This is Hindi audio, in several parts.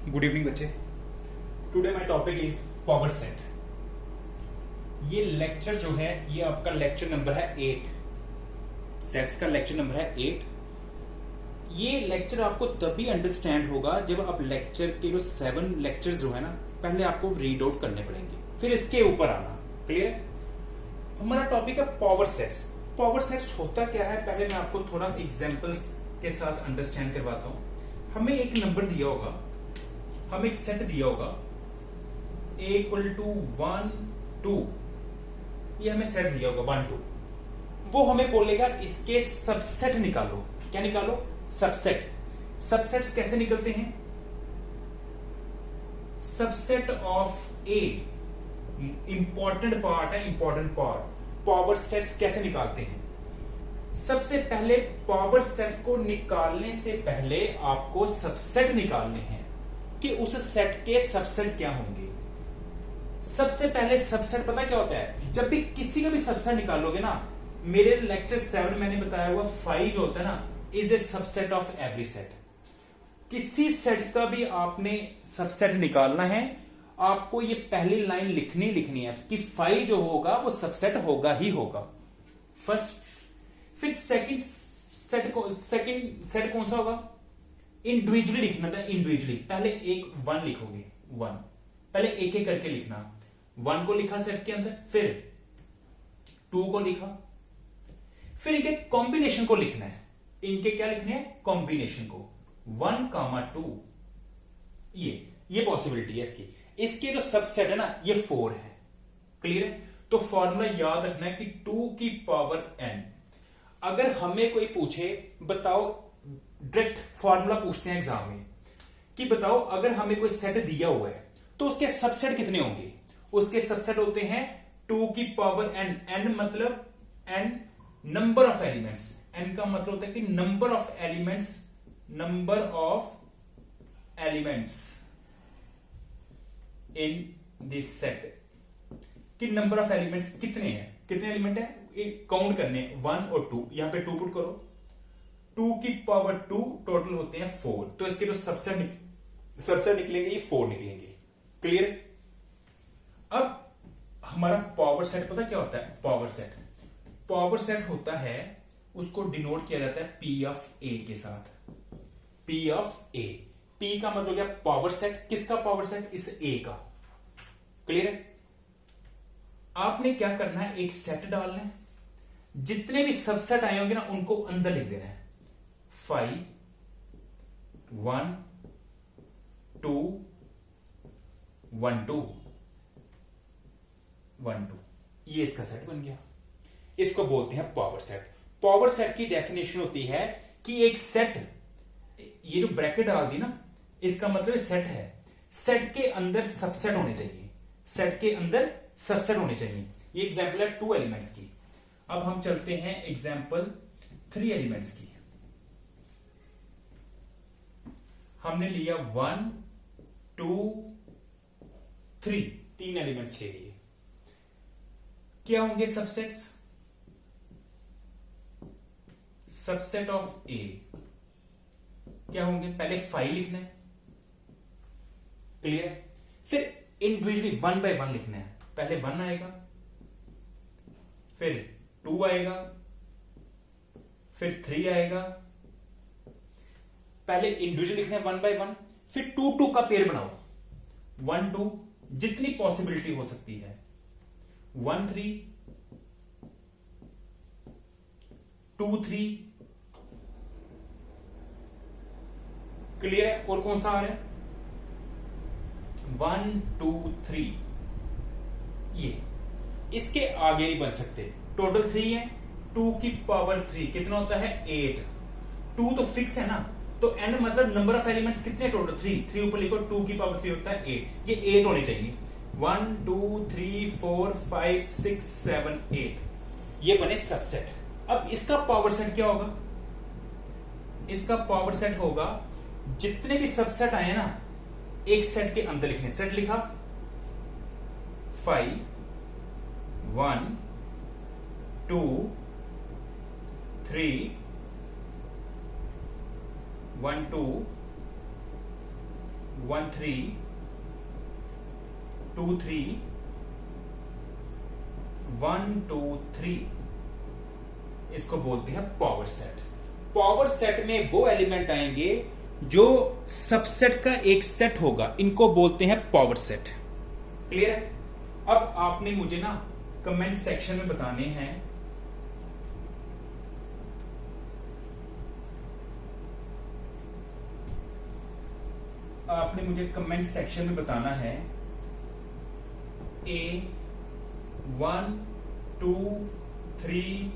गुड इवनिंग बच्चे। Today my topic is power set. ये लेक्चर जो है ये आपका लेक्चर नंबर है 8। सेट्स का लेक्चर नंबर है 8। ये लेक्चर आपको तभी अंडरस्टैंड होगा जब आप लेक्चर के जो 7 लेक्चर्स जो है ना पहले आपको रीड आउट करने पड़ेंगे, फिर इसके ऊपर आना। क्लियर है? हमारा टॉपिक है पावर सेट्स। पावर सेट्स होता क्या है पहले मैं आपको थोड़ा एग्जांपल्स के साथ अंडरस्टैंड करवाता हूं। हमें एक नंबर दिया होगा, हमें एक सेट दिया होगा a इक्वल टू 1 2, ये हमें सेट दिया होगा 1 2। वो हमें बोलेगा इसके सबसेट निकालो। क्या निकालो? सबसेट। सबसेट्स कैसे निकलते हैं? Subset of A important part है, इंपॉर्टेंट पार्ट। पावर सेट्स कैसे निकालते हैं? सबसे पहले पावर सेट को निकालने से पहले आपको सबसेट निकालने हैं कि उस सेट के सबसेट क्या होंगे। सबसे पहले सबसेट पता क्या होता है? जब भी किसी का भी सबसेट निकालोगे ना, मेरे लेक्चर 7 मैंने बताया हुआ 5 जो होता है ना is a subset of every set. किसी सेट का भी आपने सबसेट निकालना है, आपको ये पहली लाइन लिखनी है कि 5 जो होगा वो सबसेट होगा ही होगा। फर्स्ट। फिर सेकंड सेट कौन सा होगा? इंडिविजुअली लिखना था। इंडिविजुअली पहले एक 1 लिखोगे, 1 पहले एक एक करके लिखना। 1 को लिखा सेट के अंदर, फिर 2 को लिखा, फिर इनके कॉम्बिनेशन को लिखना है। इनके क्या लिखने हैं? कॉम्बिनेशन को 1, 2। ये पॉसिबिलिटी है इसकी। इसके जो सबसेट है ना ये 4 है। क्लियर है? तो फॉर्मूला याद रखना है कि 2 की पावर n। अगर हमें कोई पूछे, बताओ, डायरेक्ट फॉर्मूला पूछते हैं एग्जाम में कि बताओ अगर हमें कोई सेट दिया हुआ है तो उसके सबसेट कितने होंगे? उसके सबसेट होते हैं 2 की पावर n। n मतलब n number of elements. n का मतलब होता है कि number of elements, number of elements in this set. कि नंबर ऑफ एलिमेंट्स कितने हैं, कितने एलिमेंट है काउंट करने, 1 और 2। यहां पे 2 पुट करो, 2 की पावर 2 टोटल होते हैं 4। तो इसके जो सबसेट निकलेंगे ये 4 निकलेंगे। क्लियर? अब हमारा पावर सेट पता क्या होता है? पावर सेट होता है, उसको डिनोट किया जाता है P ऑफ A के साथ। P of A। P का मतलब क्या? Power set. किसका पावर सेट? इस A का। क्लियर है? आपने क्या करना है, एक सेट डालना है, जितने भी सबसेट आए होंगे ना उनको अंदर लिख देना है। 5 1 2 1 2 1 2। ये इसका सेट बन गया। इसको बोलते हैं पावर सेट। पावर सेट की डेफिनेशन होती है कि एक सेट, ये जो ब्रैकेट डाल दी ना इसका मतलब सेट है। सेट के अंदर सबसेट होने चाहिए। सेट के अंदर सबसेट होने चाहिए। ये एग्जांपल है 2 एलिमेंट्स की। अब हम चलते हैं एग्जांपल 3 एलिमेंट्स की। हमने लिया 1 2 3, 3 एलिमेंट्स के लिए क्या होंगे सबसेट्स? सबसेट ऑफ ए क्या होंगे? पहले 5 लिखना है। क्लियर है? फिर इंडिविजुअली 1 बाय 1 लिखना है। पहले 1 आएगा, फिर 2 आएगा, फिर 3 आएगा। पहले इंडिविजुअल लिखना है 1 बाय 1, फिर 2 2 का पेयर बनाओ। 1 2 जितनी पॉसिबिलिटी हो सकती है। 1 3 2 3। क्लियर है? और कौन सा आ रहा है? 1 2 3। ये इसके आगे नहीं बन सकते। टोटल 3 है। 2 की पावर 3 कितना होता है? 8। 2 तो फिक्स है ना, तो n मतलब नंबर ऑफ एलिमेंट्स कितने? टोटल 3 ऊपर लिखो। 2 की पावर 3 होता है 8। ये 8 होने चाहिए। 1 2 3 4 5 6 7 8। ये बने सबसेट। अब इसका पावर सेट क्या होगा? इसका पावर सेट होगा जितने भी सबसेट आए ना एक सेट के अंदर लिखने। सेट लिखा 5 1 2 3 1 2 1 3 2 3 1 2 3, इसको बोलते हैं पावर सेट। पावर सेट में वो एलिमेंट आएंगे जो सबसेट का एक सेट होगा, इनको बोलते हैं पावर सेट। क्लियर है? अब आपने मुझे ना कमेंट सेक्शन में बताने हैं आपने मुझे कमेंट सेक्शन में बताना है A 1 2 3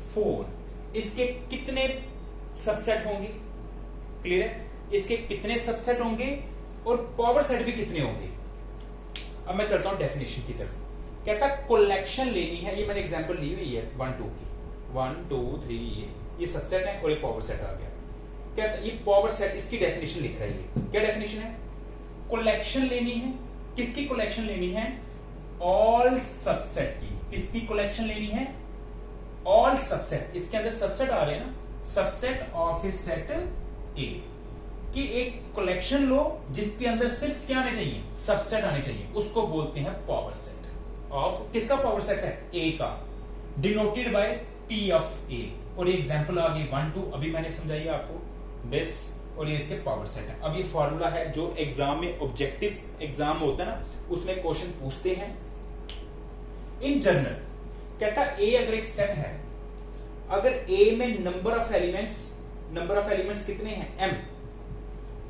4 इसके कितने सबसेट होंगे। क्लियर है? इसके कितने सबसेट होंगे और पावर सेट भी कितने होंगे। अब मैं चलता हूं डेफिनेशन की तरफ। कहता कलेक्शन लेनी है, ये मैंने एग्जांपल ली हुई है 1 2 की, 1 2 3 ये सबसेट है और एक पावर सेट आ गया। कहता ये पावर सेट, इसकी डेफिनेशन लिख रहा है। ये क्या डेफिनेशन है? कलेक्शन लेनी है, किसकी कलेक्शन लेनी है? ऑल सबसेट की। किसकी कलेक्शन लेनी है? All subset. इसके अंदर सबसेट आ रहे हैं ना, सबसेट ऑफ ए सेट ए कि एक कलेक्शन लो जिसके अंदर सिर्फ क्या आने चाहिए? सबसेट आने चाहिए, उसको बोलते हैं पावर सेट ऑफ। किसका पावर सेट है? ए का, डिनोटेड बाय पी ऑफ ए। और ये एग्जांपल आ गई 1 2, अभी मैंने समझाई आपको दिस, और ये इसके पावर सेट है। अब ये फॉर्मूला है जो एग्जाम में, ऑब्जेक्टिव एग्जाम होता है ना, उसमें क्वेश्चन पूछते हैं। इन जनरल कहता ए अगर एक सेट है, अगर ए में नंबर ऑफ एलिमेंट्स कितने हैं? m,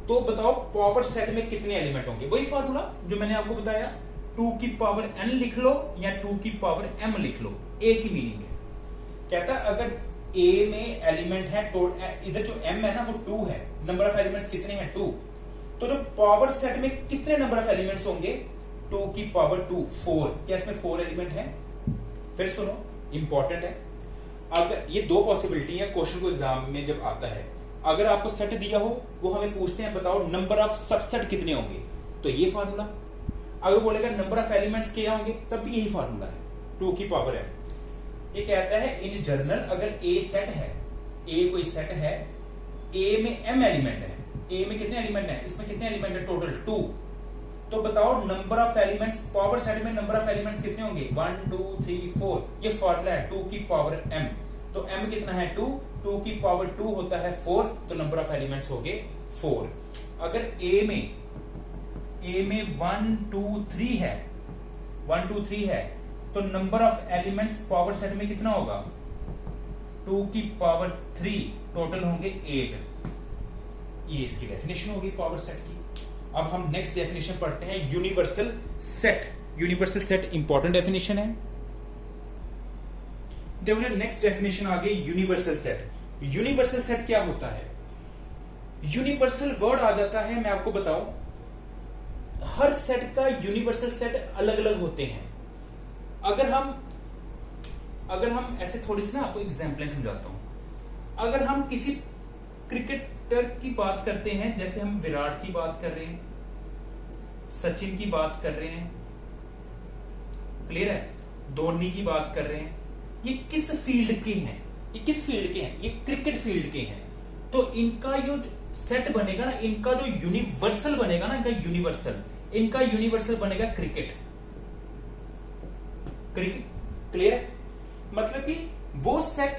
तो बताओ पावर सेट में कितने एलिमेंट होंगे। वही फॉर्मूला जो मैंने आपको बताया, 2 की पावर n लिख लो या 2 की पावर m लिख लो, a की मीनिंग है। कहता अगर a में एलिमेंट है, इधर जो m है ना वो 2 है, नंबर ऑफ एलिमेंट्स कितने हैं? 2। तो जो पावर सेट में कितने नंबर ऑफ एलिमेंट्स होंगे? 2 की पावर 2 4। क्या इसमें 4 एलिमेंट है? फिर सुनो, इंपॉर्टेंट है। अगर ये दो पॉसिबिलिटी है क्वेश्चन को एग्जाम में जब आता है, अगर आपको सेट दिया हो, वो हमें पूछते हैं बताओ नंबर ऑफ सबसेट कितने होंगे, तो ये फार्मूला। अगर बोलेगा नंबर ऑफ एलिमेंट्स क्या होंगे, तब भी यही फार्मूला है, 2 की पावर m। ये कहता है इन जनरल अगर ए सेट है, ए कोई सेट है, ए में m एलिमेंट है, ए में कितने एलिमेंट है? इसमें कितने एलिमेंट है? टोटल 2। तो बताओ number of elements, power set में नंबर ऑफ एलिमेंट्स कितने होंगे? 1 2 3 4। ये फॉर्मूला है 2 की पावर m। तो m कितना है? 2। 2 की पावर 2 होता है 4, तो नंबर ऑफ एलिमेंट्स हो गए 4। अगर a में 1 2 3 है, 1 2 3 है, तो number of elements power set में कितना होगा? 2 की पावर 3, टोटल होंगे 8। ये इसकी डेफिनेशन होगी पावर सेट की। अब हम नेक्स्ट डेफिनेशन पढ़ते हैं, universal set. Universal set important definition है। जब नेक्स्ट डेफिनेशन आ गई यूनिवर्सल सेट। यूनिवर्सल सेट क्या होता है? यूनिवर्सल वर्ड आ जाता है, मैं आपको बताऊं, हर सेट का यूनिवर्सल सेट अलग अलग होते हैं। अगर हम ऐसे थोड़ी सी ना आपको एग्जांपल समझाता हूं। अगर हम किसी क्रिकेटर की बात करते हैं, जैसे हम विराट की बात कर रहे हैं, सचिन की बात कर रहे हैं, क्लियर है, धोनी की बात कर रहे हैं, ये किस फील्ड के हैं? ये किस फील्ड के हैं? ये क्रिकेट फील्ड के हैं। तो इनका जो सेट बनेगा ना, इनका जो यूनिवर्सल बनेगा ना, इनका यूनिवर्सल बनेगा क्रिकेट। क्लियर है? मतलब कि वो सेट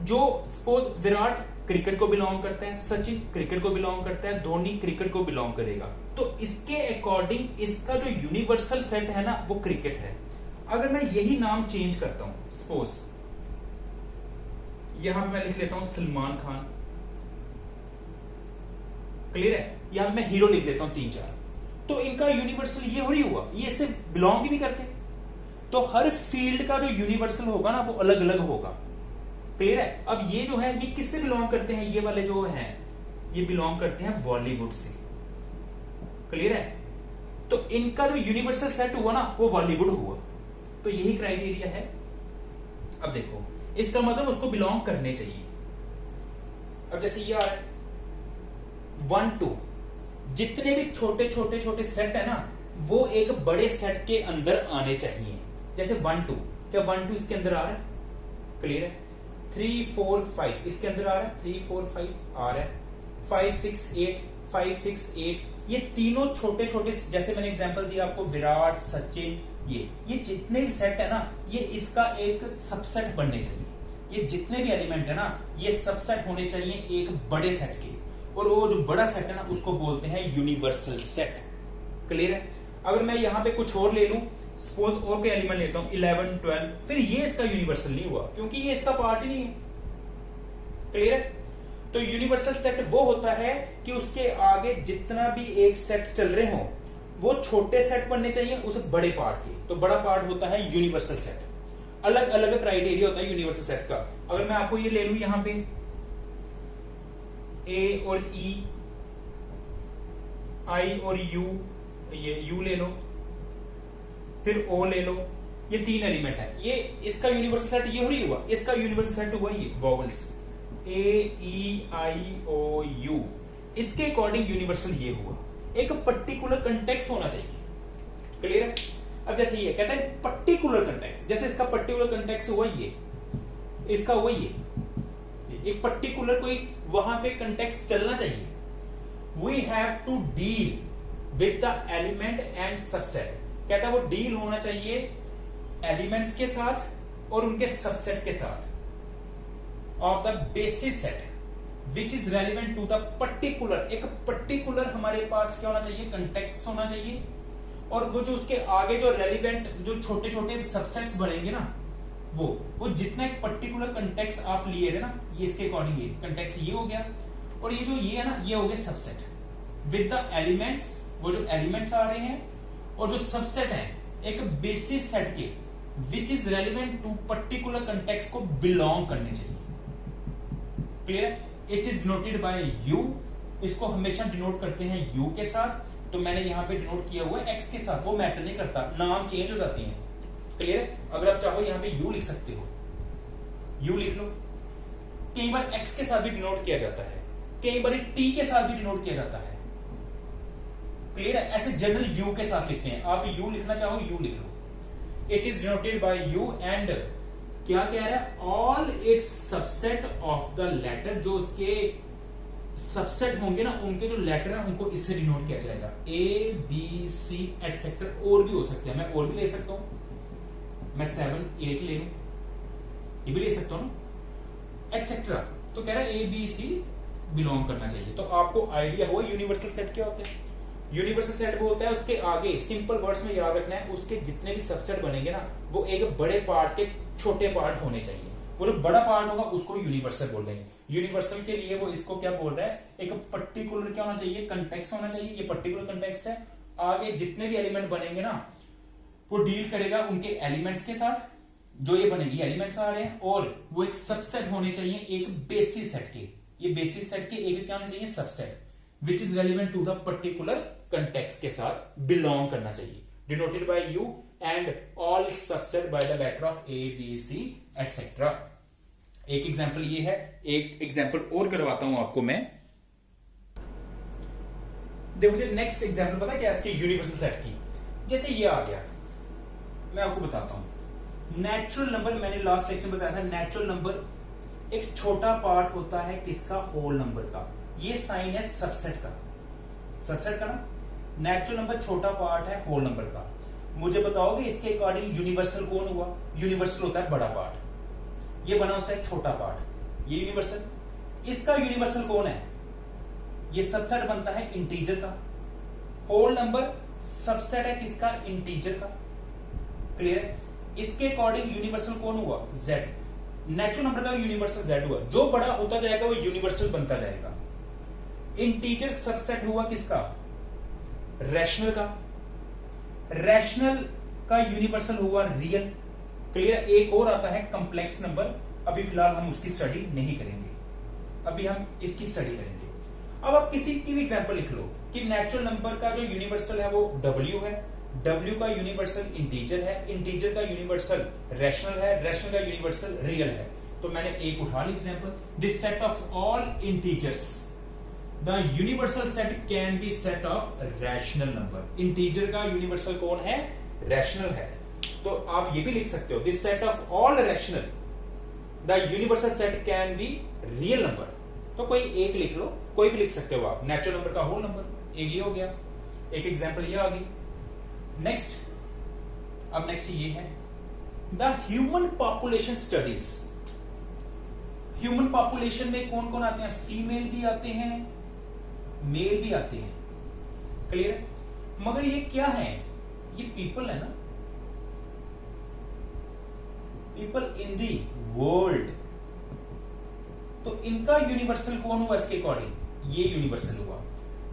जो सपोज विराट क्रिकेट को बिलोंग करता है, सचिन क्रिकेट को बिलोंग करता है, धोनी क्रिकेट को बिलोंग करेगा, तो इसके अकॉर्डिंग इसका जो यूनिवर्सल सेट है ना वो क्रिकेट है। अगर मैं यही नाम चेंज करता हूं, सपोज यहां मैं लिख लेता हूं सलमान खान, क्लियर है, यहां मैं हीरो लिख लेता हूं 3-4, तो इनका यूनिवर्सल ये हो ही हुआ, ये इससे बिलोंग ही नहीं करते। तो हर फील्ड का जो यूनिवर्सल होगा ना वो अलग अलग होगा। क्लियर है? अब ये जो है ये किससे बिलोंग करते हैं? ये वाले जो हैं ये बिलोंग करते हैं बॉलीवुड से। क्लियर है? तो इनका जो यूनिवर्सल सेट हुआ ना वो बॉलीवुड हुआ। तो यही क्राइटेरिया है। अब देखो, इसका मतलब उसको बिलोंग करने चाहिए। अब जैसे ये आ रहा है 1 2, जितने भी छोटे छोटे छोटे सेट है ना वो एक बड़े सेट के अंदर आने चाहिए। जैसे 1 2, क्या 1 2 इसके अंदर आ रहा है? क्लियर है? 3 4 5 इसके अंदर आ रहा है, 3 4 5 आ रहा है, 5 6 8 5 6 8 ये तीनों छोटे छोटे, जैसे मैंने एग्जांपल दिया आपको विराट, सचिन, ये जितने भी सेट है ना, ये इसका एक सबसेट बनने चाहिए। ये जितने भी एलिमेंट है ना, ये सबसेट होने चाहिए एक बड़े सेट के, और वो जो बड़ा सेट है ना, उसको बोलते हैं यूनिवर्सल सेट। क्लियर है? अगर मैं यहां पे कुछ और ले लूं, सपोज और कोई एलिमेंट लेता हूं 11, 12, फिर ये इसका यूनिवर्सल नहीं हुआ, क्योंकि ये इसका पार्ट ही नहीं है। क्लियर है? तो यूनिवर्सल सेट वो होता है कि उसके आगे जितना भी एक सेट चल रहे हो, वो छोटे सेट बनने चाहिए उस बड़े पार्ट के। तो बड़ा पार्ट होता है यूनिवर्सल सेट। अलग अलग क्राइटेरिया होता है यूनिवर्सल सेट का। अगर मैं आपको ये ले लूं यहां पे ए और ई, आई और यू, ये यू ले लो, फिर ओ ले लो, ये तीन एलिमेंट है। ये इसका यूनिवर्सल सेट ये हो रही हुआ, इसका यूनिवर्सल सेट हुआ ये vowels A E I O U, इसके अकॉर्डिंग यूनिवर्सल ये हुआ। एक पर्टिकुलर कंटेक्स्ट होना चाहिए। क्लियर है? अब जैसे ये कहता है पर्टिकुलर कंटेक्स्ट, जैसे इसका पर्टिकुलर कंटेक्स्ट हुआ ये, इसका हुआ ये, एक पर्टिकुलर कोई वहां पे कंटेक्स्ट चलना चाहिए। We have to deal with the element and subset. कहता है वो डील होना चाहिए एलिमेंट्स के साथ और उनके सबसेट के साथ of the basis set which is relevant to the particular. एक पर्टिकुलर हमारे पास क्या होना चाहिए? कंटेक्स्ट होना चाहिए, और वो जो उसके आगे जो रेलिवेंट जो छोटे छोटे सबसेट्स बनेंगे ना, वो जितना एक पर्टिकुलर कंटेक्स्ट आप लिए थे ना, ये इसके अकॉर्डिंग ये कंटेक्स्ट ये हो गया, और ये जो ये है ना, ये हो गए सबसेट विद द एलिमेंट्स। वो जो एलिमेंट्स आ रहे हैं और जो सबसेट है एक बेसिस सेट के which is relevant to particular context को बिलोंग करने चाहिए। क्लियर है? It is denoted by U. इसको हमेशा डिनोट करते हैं यू के साथ। तो मैंने यहां पे डिनोट किया हुआ है एक्स के साथ, वो मैटर नहीं करता, नाम चेंज हो जाती हैं। क्लियर है? अगर आप चाहो यहां पे यू लिख सकते हो, यू लिख लो। कई बार एक्स के साथ भी डिनोट किया जाता है, कई बार टी के साथ भी डिनोट किया जाता है। क्लियर है? ऐसे जनरल यू के साथ लिखते हैं। आप यू लिखना चाहो यू लिख लो। It is denoted by U and क्या कह रहा है? All its subset of the letter, जो उसके सबसेट होंगे ना, उनके जो लेटर है उनको इससे डिनोट किया जाएगा। ए बी सी एटसेट्रा, और भी हो सकते हैं, मैं और भी ले सकता हूं, मैं 7 8 ले लूं, ये भी ले सकता हूं ना, एटसेट्रा। तो कह रहा है ए बी सी बिलोंग करना चाहिए। तो आपको आइडिया हुआ यूनिवर्सल सेट क्या होते हैं। यूनिवर्सल सेट वो होता है उसके आगे, सिंपल वर्ड्स में याद रखना है, उसके जितने भी सबसेट बनेंगे ना, वो एक बड़े पार्ट के छोटे पार्ट होने चाहिए। वो जो बड़ा पार्ट होगा उसको यूनिवर्सल बोल देंगे। यूनिवर्सल के लिए वो इसको क्या बोल रहा है? एक पर्टिकुलर क्या होना चाहिए? कंटेक्स्ट होना चाहिए। ये पर्टिकुलर कंटेक्स्ट है। आगे जितने भी एलिमेंट बनेंगे ना, वो डील करेगा उनके एलिमेंट्स के साथ, जो ये बनेगी एलिमेंट्स आ रहे हैं, और वो एक सबसेट होने चाहिए एक बेसिस सेट के। ये बेसिस सेट के एक क्या होना चाहिए? Subset which is relevant to the particular context के साथ बिलोंग करना चाहिए। Denoted by U and all its subset by the letter of A B C etcetera. एक एग्जांपल ये है, एक एग्जांपल और करवाता हूं आपको मैं। देखो मुझे नेक्स्ट एग्जांपल पता क्या है इसके यूनिवर्सल सेट की। जैसे ये आ गया, मैं आपको बताता हूं। नेचुरल नंबर, मैंने लास्ट लेक्चर में बताया था, नेचुरल नंबर एक छोटा पार्ट होता है किसका? होल नंबर का। ये साइन है सबसेट का, सबसेट का ना। नेचुरल नंबर छोटा पार्ट है होल नंबर का। मुझे बताओगे इसके अकॉर्डिंग यूनिवर्सल कौन हुआ? यूनिवर्सल होता है बड़ा पार्ट, ये बना उसका एक छोटा पार्ट, ये यूनिवर्सल। इसका यूनिवर्सल कौन है? ये सबसेट बनता है इंटीजर का। होल नंबर सबसेट है किसका? इंटीजर का। क्लियर है? इसके अकॉर्डिंग यूनिवर्सल कौन हुआ? जेड। नेचुरल नंबर का यूनिवर्सल जेड हुआ। जो बड़ा होता जाएगा वो यूनिवर्सल बनता जाएगा। इंटीजर सबसेट हुआ किसका? रैशनल का। रैशनल का यूनिवर्सल हुआ रियल। क्लियर? एक और आता है कॉम्प्लेक्स नंबर, अभी फिलहाल हम उसकी स्टडी नहीं करेंगे, अभी हम इसकी स्टडी करेंगे। अब आप किसी की भी एग्जांपल लिख लो कि नेचुरल नंबर का जो यूनिवर्सल है वो W है, W का यूनिवर्सल इंटीजर है, इंटीजर का यूनिवर्सल रैशनल है, रैशनल का यूनिवर्सल रियल है। तो मैंने एक उठा ली example, this set of all integers, the universal set can be set of rational number. Integer का यूनिवर्सल कौन है? रैशनल है। तो आप ये भी लिख सकते हो, this set of all rational, the universal set can be real number. तो कोई एक लिख लो, कोई भी लिख सकते हो आप। नेचुरल नंबर का होल नंबर एक ये हो गया, एक एग्जांपल ये आ गई। नेक्स्ट, अब नेक्स्ट ये है the human population studies. Human population में कौन कौन आते हैं? फीमेल भी आते हैं, मेल भी आते हैं, क्लियर है? मगर ये क्या है? ये पीपल है ना, पीपल इन दी वर्ल्ड। तो इनका यूनिवर्सल कौन हुआ इसके अकॉर्डिंग? ये यूनिवर्सल हुआ।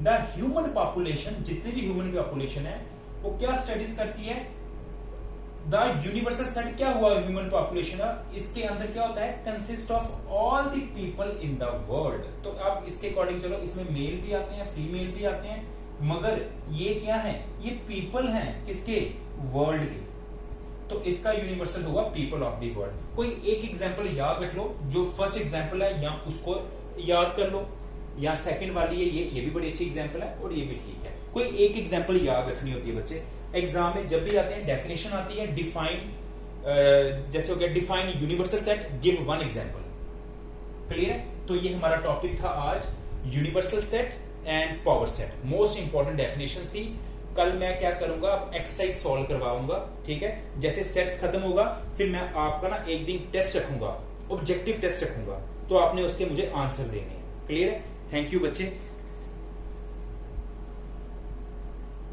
द ह्यूमन पॉपुलेशन, जितने भी ह्यूमन पॉपुलेशन है वो क्या स्टडीज करती है? द यूनिवर्सल सेट क्या हुआ ह्यूमन पॉपुलेशन का? इसके अंदर क्या होता है? Consist of all the people in the world. तो अब इसके अकॉर्डिंग चलो, इसमें मेल भी आते हैं, फीमेल भी आते हैं, मगर ये क्या है? ये पीपल हैं किसके? वर्ल्ड के। तो इसका यूनिवर्सल होगा पीपल ऑफ द वर्ल्ड। कोई एक एग्जांपल याद रख लो, जो फर्स्ट एग्जांपल है या उसको याद कर लो, या सेकंड वाली है ये भी बड़ी अच्छी एग्जांपल है और ये भी ठीक है। कोई एक एग्जांपल याद रखनी होती है बच्चे। एग्जाम में जब भी आते हैं डेफिनेशन आती है, डिफाइन, जैसे हो गया define universal set, give one example, clear है? तो ये हमारा टॉपिक था आज, universal set and power set. Most important definitions थी। कल मैं क्या करूंगा, अब एक्सरसाइज सॉल्व करवाऊंगा, ठीक है? जैसे सेट्स खत्म होगा फिर मैं आपका ना एक दिन टेस्ट रखूंगा, ऑब्जेक्टिव टेस्ट रखूंगा, तो आपने उसके मुझे आंसर देने हैं, क्लियर है? थैंक यू बच्चे।